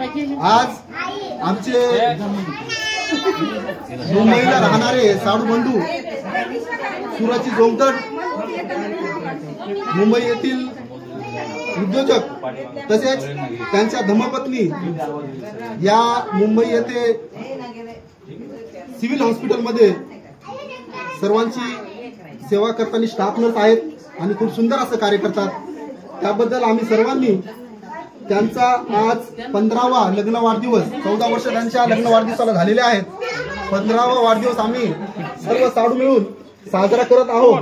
आज आमचे मुंबईला राहणारे साडू बंधू सुराची जोमतड मुंबई येथील उद्योजक तसेच त्यांच्या धर्मपत्नी या मुंबई येथे सिव्हिल हॉस्पिटलमध्ये सर्वांची सेवा करताना स्टाफ नर्स आहेत आणि खूप सुंदर असं कार्य करतात. त्याबद्दल आम्ही सर्वांनी त्यांचा आज 15वा लग्न वाढदिवस 14 वर्ष त्यांच्या लग्न वाढदिवसाला झालेले आहेत. 15वा वाढदिवस आम्ही सर्व साडू मिळून साजरा करत आहोत.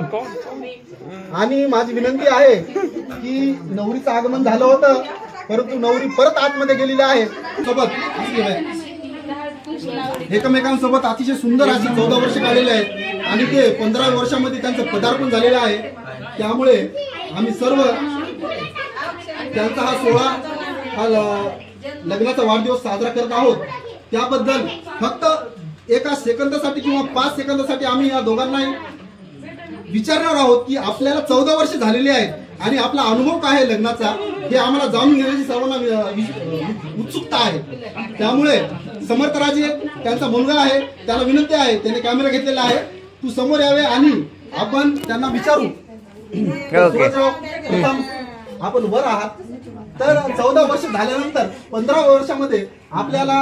आणि माझी विनंती आहे की नवरीचं आगमन झालं होतं परंतु नवरी परत आतमध्ये गेलेली आहे. सोबत एकमेकांसोबत अतिशय सुंदर अशी 14 वर्ष काढलेले आहेत आणि ते 15 वर्षामध्ये त्यांचं पदार्पण झालेलं आहे. त्यामुळे आम्ही सर्व त्यांचा हा सोहळा हा लग्नाचा वाढदिवस साजरा करत आहोत. त्याबद्दल फक्त एका सेकंदासाठी किंवा 5 सेकंदासाठी आम्ही या दोघांना विचारणार आहोत की आपल्याला 14 वर्ष झालेली आहेत आणि आपला अनुभव काय आहे लग्नाचा हे आम्हाला जाणून घेण्याची सर्वांना उत्सुकता आहे. त्यामुळे समर्थराजे त्यांचा मुलगा आहे त्याला विनंती आहे, त्याने कॅमेरा घेतलेला आहे, तू समोर यावे आणि आपण त्यांना विचारू. प्रथम आपण वर आहात तर 14 वर्ष झाल्यानंतर 15 वर्षामध्ये आपल्याला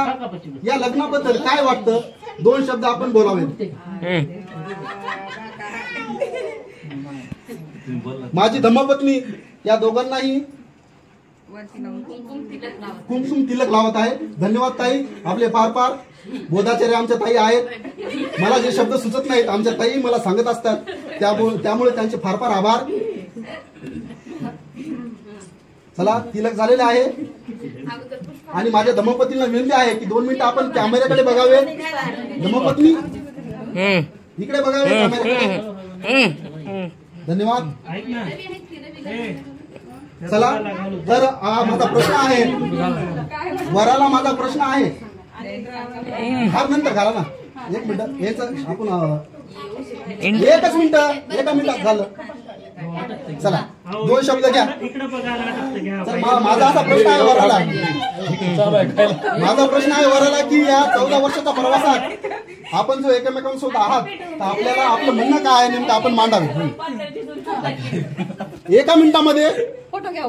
या लग्नाबद्दल काय वाटतं? 2 शब्द आपण बोलावेत. माझी धर्मपत्नी या दोघांनाही कुमकुम तिलक लावत आहे. धन्यवाद ताई, आपले फार फार बोधाचार्य आमच्या ताई आहेत. मला जे शब्द सुचत नाहीत आमच्या ताई मला सांगत असतात, त्यामुळे त्यांचे फार फार आभार. चला, तिलक झालेले आहे आणि माझ्या धर्मपत्नीला विनंती आहे की 2 मिनिटं आपण कॅमेऱ्याकडे बघावे. धर्मपत्नी इकडे बघावे कॅमेऱ्याकडे. धन्यवाद. चला, तर माझा प्रश्न आहे, वराला माझा प्रश्न आहे. हात नंतर घाला ना, 1 मिनिट याच आपण 1 मिनिट, 1 मिनिटात झालं. चला, 2 शब्द घ्या. माझा असा प्रश्न आहे वराला, माझा प्रश्न आहे वराला की या 14 वर्षाच्या प्रवासात आपण जो एकमेकांसोबत आहात तर आपल्याला आपलं म्हणणं काय आहे नेमकं आपण मांडावे. 1 मिनिटामध्ये फोटो घ्या.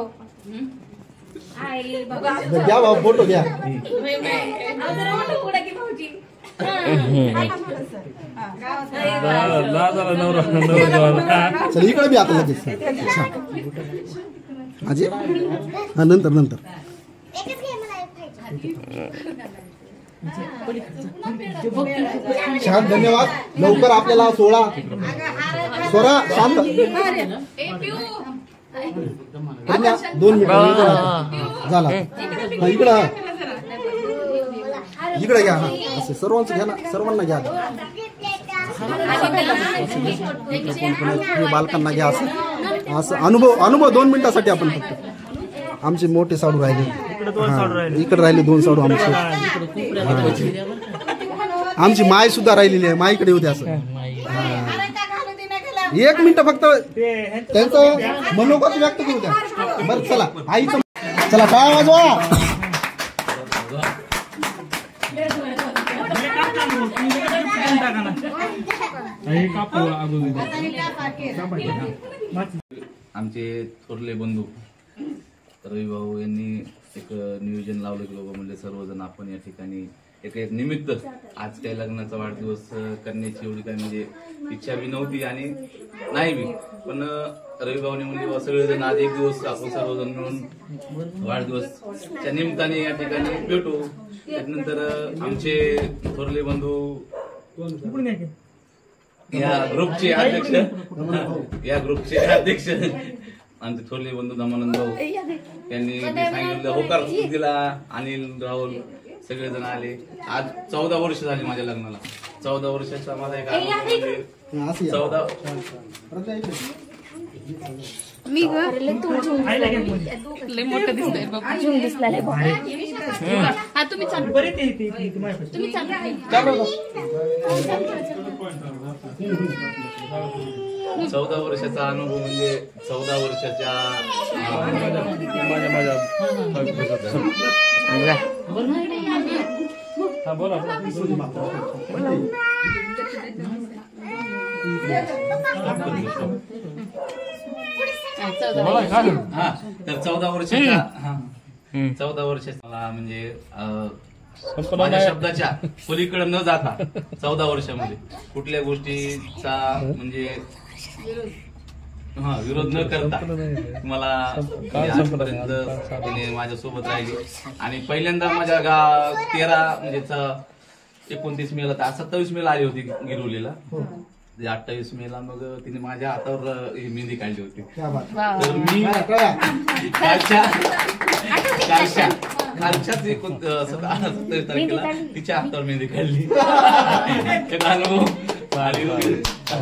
घ्या भाऊ, फोटो घ्या. चल इकडे बी आता लगेच. अजय नंतर छान, धन्यवाद. लवकर आपल्याला 16 स्वरा शांत 2 मिनिट झाला. इकडे घ्या. असं सर्वांचं घ्या ना, सर्वांना घ्या. बालकांना घ्या. असं अनुभव 2 मिनिटासाठी आपण फक्त. आमचे मोठे साडू राहिले, इकडे राहिले 2 साडू आमचे. आमची माय सुद्धा राहिलेली आहे, माईकडे होते. असं 1 मिनिट फक्त त्यांचं मनोगत व्यक्त करू द्या. बरं चला, आईचं चला टाळ्या वाजवा. आमचे थोरले बंधू रवी भाऊ यांनी एक नियोजन लावलं की बाबा म्हणजे सर्वजण आपण या ठिकाणी एक निमित्त आज काही लग्नाचा वाढदिवस करण्याची एवढी काही म्हणजे इच्छा बी नव्हती आणि नाही बी, पण रवी भाऊने म्हणजे सगळेजण आज एक दिवस आपण सर्वजण मिळून वाढदिवसच्या निमित्ताने या ठिकाणी भेटू. त्यानंतर आमचे थोरले बंधू या ग्रुपचे अध्यक्ष आमचे थोरले बंधू दमानंद भाऊ यांनी सांगितलं, होकार दिला. अनिल, राहुल सगळेजण आले. आज 14 वर्ष झाली माझ्या लग्नाला. 14 वर्षाचा माझा एक अनुभव. 14 मी लय मोठं दिसतंय बाबा. अजून दिसलाय बाबा. हा तुम्ही चालू. तुम्ही चालू. 14 वर्षाचा अनुभव म्हणजे 14 वर्षाच्या हा तर 14 वर्षाच्या 14 वर्षाचा मला म्हणजे माझ्या शब्दाच्या पलीकडे न जाता 14 वर्षामध्ये कुठल्या गोष्टीचा म्हणजे विरोध न करता मला आजपर्यंत तिने माझ्यासोबत राहिली. आणि पहिल्यांदा माझ्या 13 म्हणजे 29 मेला 27 मेला आली होती गिरवलीला. 28 मेला मग तिने माझ्या हातावर ही मेहंदी काढली होती. तर मी कालच्याच 27 तारखेला तिच्या हातावर मेहंदी काढली. त्याचा अनुभव भारी होता.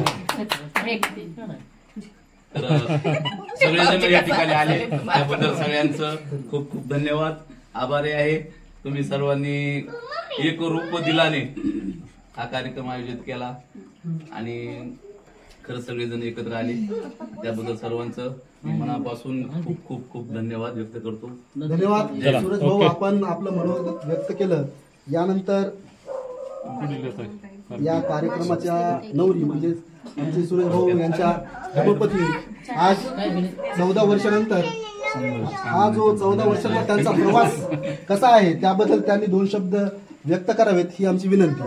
तर सगळेजण या ठिकाणी आले त्याबद्दल सगळ्यांचं खूप खूप धन्यवाद. आभारी आहे. तुम्ही सर्वांनी एक रूप दिलाने हा कार्यक्रम आयोजित केला आणि खरंच सगळेजण एकत्र आले त्याबद्दल सर्वांचं मी मनापासून खूप खूप खूप धन्यवाद व्यक्त करतो. धन्यवाद सूरज भाऊ, आपण आपलं मनोगत व्यक्त केलं. यानंतर या कार्यक्रमाच्या नवरी म्हणजे आमचे सूरज भाऊ यांच्या धर्मपत्नी आज 14 वर्षानंतर हा जो 14 वर्षाचा त्यांचा प्रवास कसा आहे त्याबद्दल त्यांनी 2 शब्द व्यक्त करावेत ही आमची विनंती.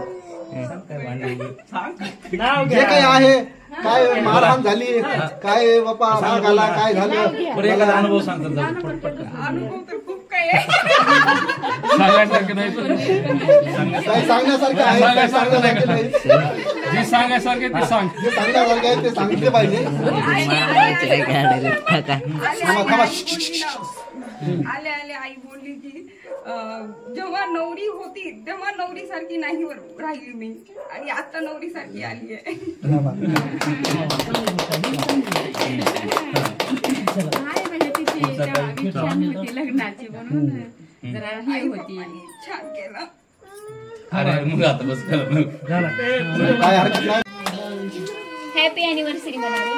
जे काही आहे, काय मारहाण झाली, काय बापा राग आला, काय झालं, अनुभव सांगतात. अनुभव तर खूप काही आहे. काय सांगण्यासारखं आहे, काय सांगण्यासारखं नाही, जे सांगायसारखे ते सांग. जे सांगण्यासारखं आहे ते सांगितले पाहिजे. आले आले आई बोलली की जेव्हा नवरी होती तेव्हा नवरी सारखी नाही राहिली मी आणि आता नवरी सारखी आली आहे. म्हणजे तिची छान होती लग्नाची म्हणून जरा हे होती. छान केलं. अरे मग आता बस काय हरकत नाही. हॅपी अॅनिव्हर्सरी म्हणाले.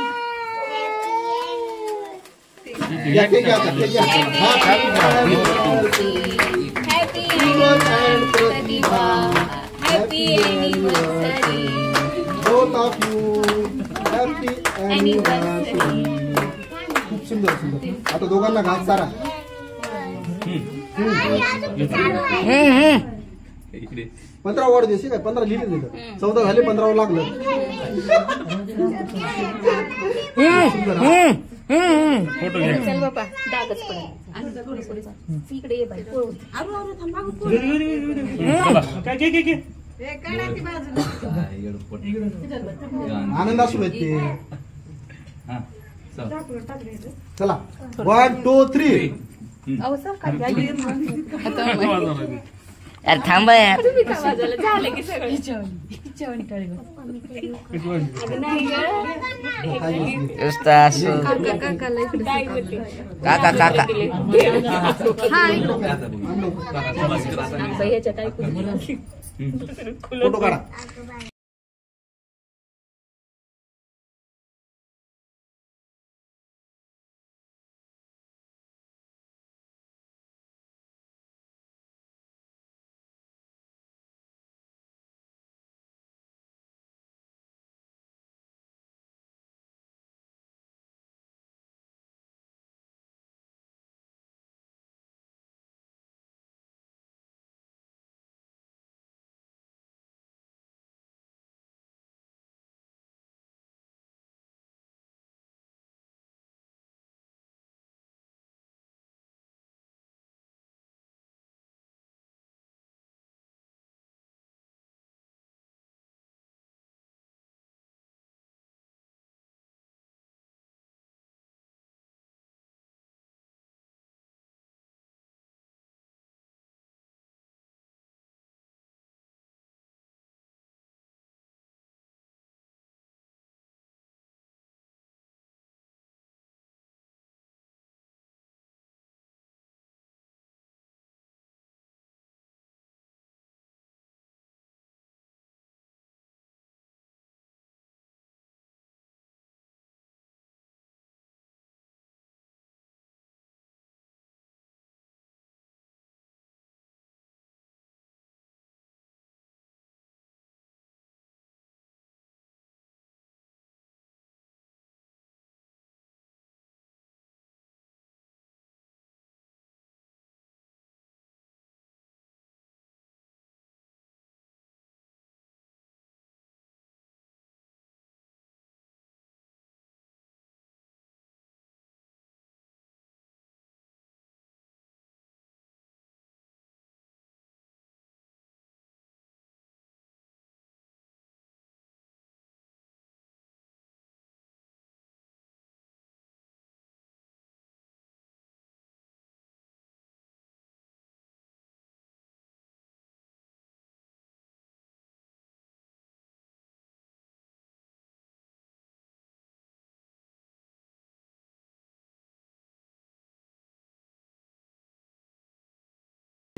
या, ते घ्या, ते घ्या. हा, happy anniversary happy anniversary both of you. Happy anniversary. खूप सुंदर सुंदर. आता दोघांना घास सारा. इकडे 15 वॉर्ड देशी काय 15 लिहिले दिलं. 14 झाले 15 लागलं. फोटो घ्या. चल बापा डागच पडला. इकडे ये बाई. काय घे घे घे. आनंद असू ते. हा चला 1 2 3. अहो सर काय यार थांबा यार. तुम्ही काय वाजवलं झालं की सगळं जेवण कळलं. अगं नाही गं. नुसतं असं. काकाला इकडे काय होते. काका काका हा ह्याच्यात ऐकून फोटो काढा.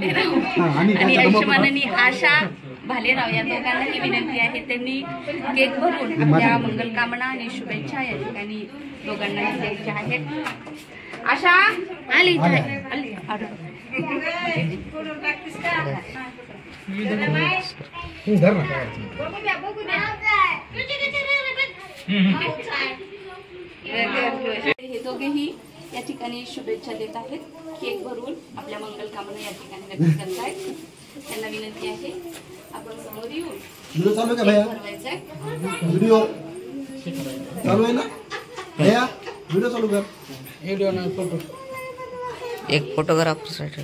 आणि आणि त्यांच्या आयुष्यमान आणि आशा भालेराव या दोघांनाही विनंती आहे त्यांनी केक भरून आपल्या मंगलकामना आणि शुभेच्छा या ठिकाणी दोघांनाही द्यायच्या आहेत. आशा आली हे दोघेही या ठिकाणी शुभेच्छा देत आहेत. केक भरून आपल्या मंगलकामना या ठिकाणी व्यक्त करत आहेत. त्यांना विनंती आहे आपण समोर येऊन व्हिडिओ चालू आहे का भैया? भरवायचा आहे. व्हिडिओ चालू आहे ना भैया? व्हिडिओ चालू कर. एक फोटोग्राफरसाठी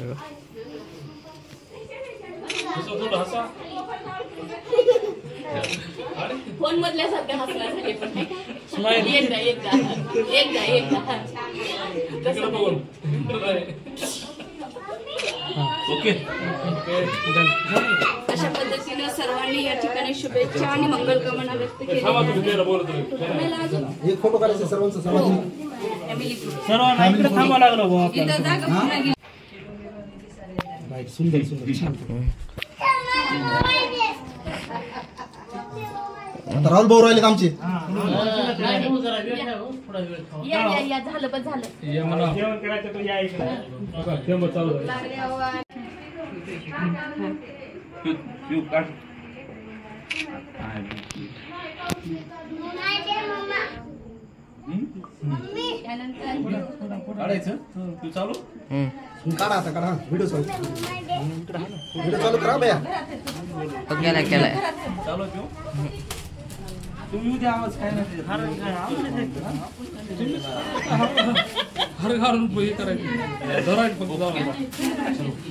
फोन मधल्यासारखं हसण्यासाठी पण एकदा ओके. अशा पद्धतीनं सर्वांनी या ठिकाणी शुभेच्छा आणि मंगलकामना व्यक्त केल्या आहेत. एक फोटो काढायचा सर्वांचा सर्वांनी. फॅमिली ग्रुप सर्वांना इकडे थांबावं लागलं भाऊ इथं जागा पुन्हा गेली. सुंदर सुंदर छान. आता राहुल भाऊ राहिले आमचे. या झालं बस झालं. जेवण करायचं तो या इकडे ठेंब चालू झालं. पिऊ काढ. काढायचं तू चालू. काढा आता काढा. व्हिडिओ चालू. व्हिडिओ चालू करा भैया. केलाय चालू ठेव. तुम्ही उद्या आवाज काय नाही हर घालून हे करायचं धरायचं फक्त जाऊन.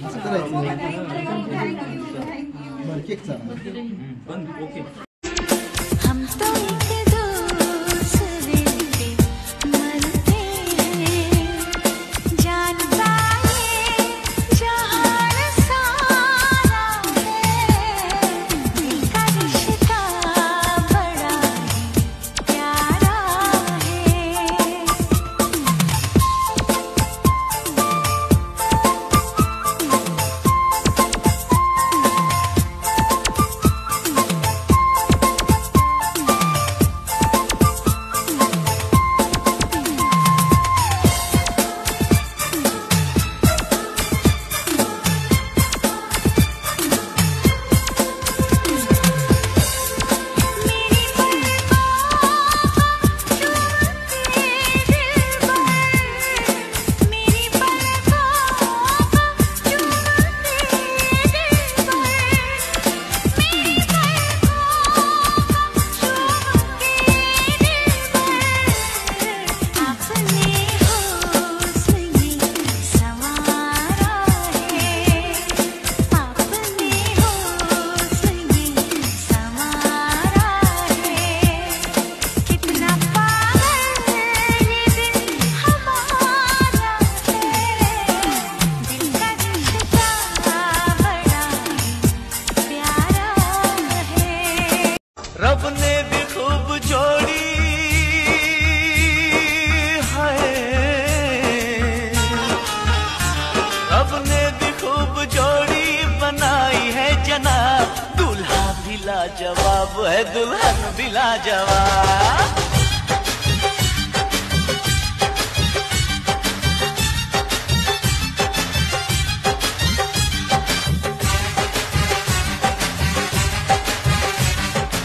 असं करायचं. बरं केक चालू. बंद. ओके. हम तो एक दूसरे के मरते हैं जानता है जहान सारा है दिल का रिश्ता बड़ा प्यारा है रब ने भी खूब जोड़ी है, रब ने भी खूब जोड़ी बनाई है जनाब, दूल्हा भी लाजवाब है दुल्हन भी लाजवाब।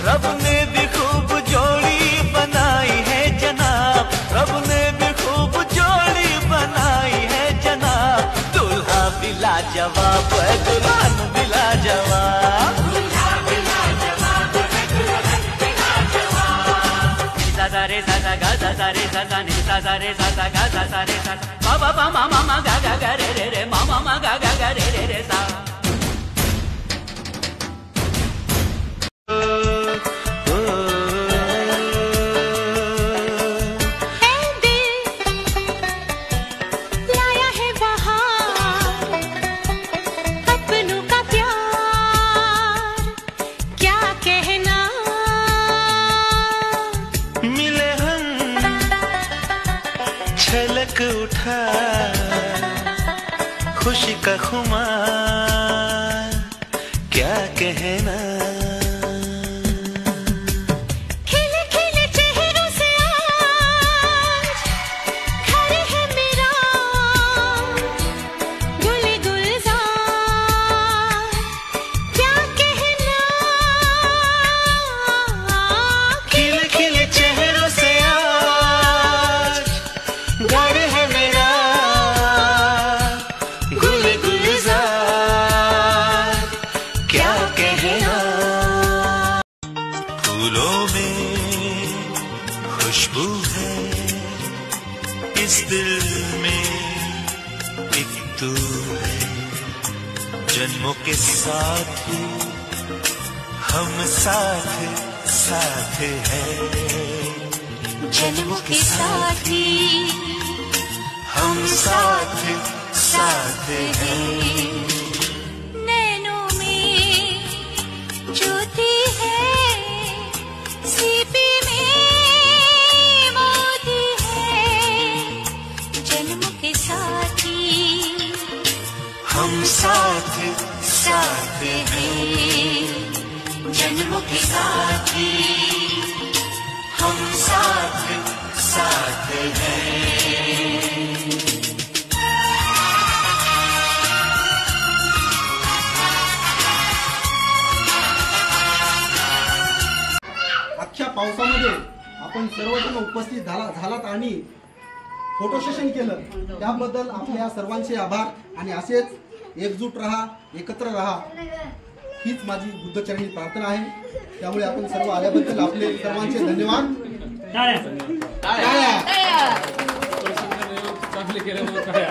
रब ने भी खूब जोड़ी बनाई है जनाब, रब ने भी खूब जोड़ी बनाई है जनाब, दूल्हा भी लाजवाब है दुल्हन भी लाजवाब। सा रे सा सा गा सा रे सा सा नि सा रे सा सा गा सा रे सा मा बा मा मा मा गा गा गा रे रे रे मा मा मा गा गा गा रे रे रे सा। छलक उठा खुशी का खुमार, कहना खिले खिले चेहरों से आज घर है मेरा गुल गुलजार क्या कहना खिले खिले चेहरों से आज घर है मेरा गुल गुलजार क्या कहना फूलों में खुशबू है इस दिल में एक तू है जन्मों के साथ हम साथ साथ हैं जन्मों के साथी हम साथ साथ हैं नैनों में ज्योति है सीपी में मोती है जन्मों के साथी हम साथ साथ हैं जन्मों के साथी हम साथ साथ हैं अख्ख्या पावसामध्ये आपण सर्वजण उपस्थित झालात आणि फोटो सेशन केलं त्याबद्दल आपल्या सर्वांचे आभार आणि असेच एकजूट राहा एकत्र राहा हीच माझी बुद्धचरणी प्रार्थना आहे त्यामुळे आपण सर्व आल्याबद्दल आपले सर्वांचे धन्यवाद चांगले केल्यामुळे काय